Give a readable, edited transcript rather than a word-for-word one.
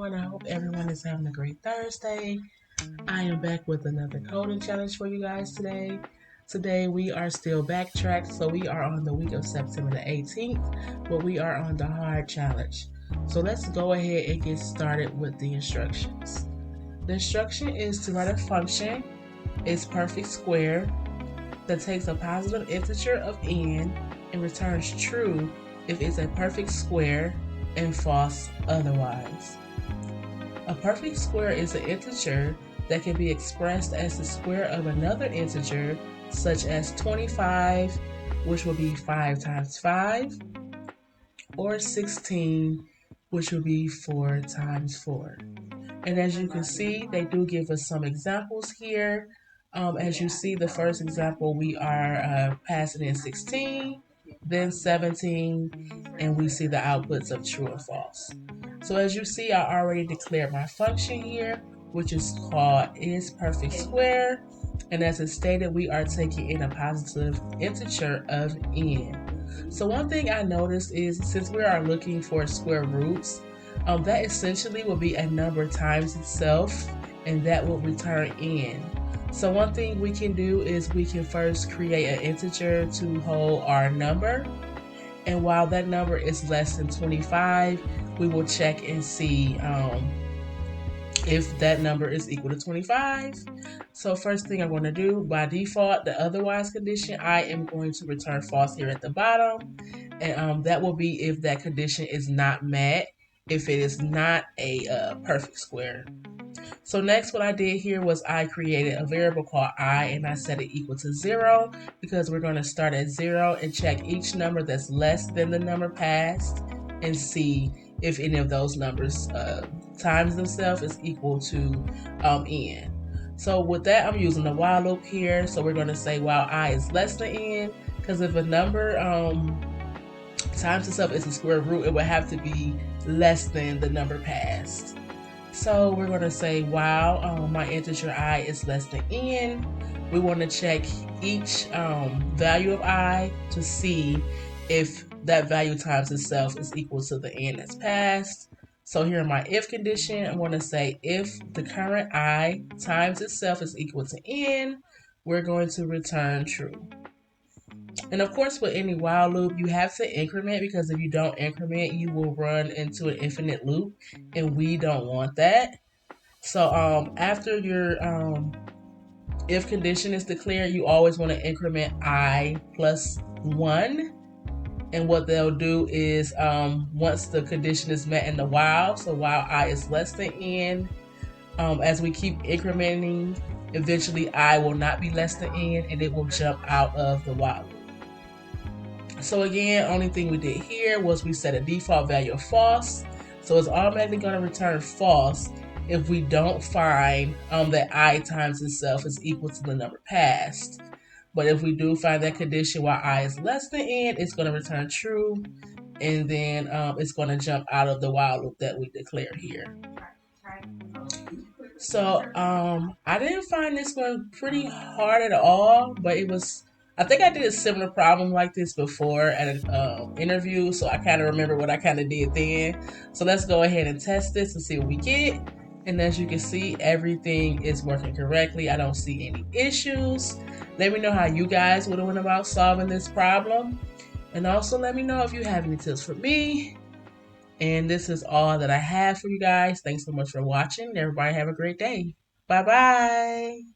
everyone. I hope everyone is having a great Thursday. I am back with another coding challenge for you guys today. Today we are still backtracked, so we are on the week of September the 18th, but we are on the hard challenge. So let's go ahead and get started with the instructions. The instruction is to write a function, its perfect square, that takes a positive integer of n and returns true if it's a perfect square and false otherwise. A perfect square is an integer that can be expressed as the square of another integer, such as 25, which will be 5 times 5, or 16, which will be 4 times 4. And as you can see, they do give us some examples here. As you see, the first example, we are passing in 16, then 17, and we see the outputs of true and false. So as you see, I already declared my function here, which is called isPerfectSquare. And as it stated, we are taking in a positive integer of n. So one thing I noticed is since we are looking for square roots, that essentially will be a number times itself, and that will return n. So one thing we can do is we can first create an integer to hold our number, and while that number is less than 25, we will check and see if that number is equal to 25. So first thing I'm going to do, by default, the otherwise condition, I am going to return false here at the bottom, and that will be if that condition is not met, if it is not a perfect square. So next what I did here was I created a variable called I, and I set it equal to 0 because we're going to start at 0 and check each number that's less than the number passed and see if any of those numbers times themselves is equal to n. So with that, I'm using the while loop here. So we're going to say while I is less than n, because if a number times itself is a square root, it would have to be less than the number passed. So we're going to say while my integer I is less than n, we want to check each value of I to see if that value times itself is equal to the n that's passed. So here in my if condition, I'm going to say if the current I times itself is equal to n, we're going to return true. And of course, with any while loop, you have to increment, because if you don't increment, you will run into an infinite loop, and we don't want that. So after your if condition is declared, you always want to increment I plus 1. And what they'll do is once the condition is met in the while, so while I is less than n, as we keep incrementing, eventually I will not be less than n, and it will jump out of the while loop. So again, only thing we did here was we set a default value of false. So it's automatically going to return false if we don't find that I times itself is equal to the number passed. But if we do find that condition while I is less than n, it's going to return true, and then it's going to jump out of the while loop that we declared here. So I didn't find this one pretty hard at all, but I think I did a similar problem like this before at an interview, so I kind of remember what I kind of did then. So let's go ahead and test this and see what we get. And as you can see, everything is working correctly. I don't see any issues. Let me know how you guys would have went about solving this problem. And also let me know if you have any tips for me. And this is all that I have for you guys. Thanks so much for watching. Everybody have a great day. Bye-bye.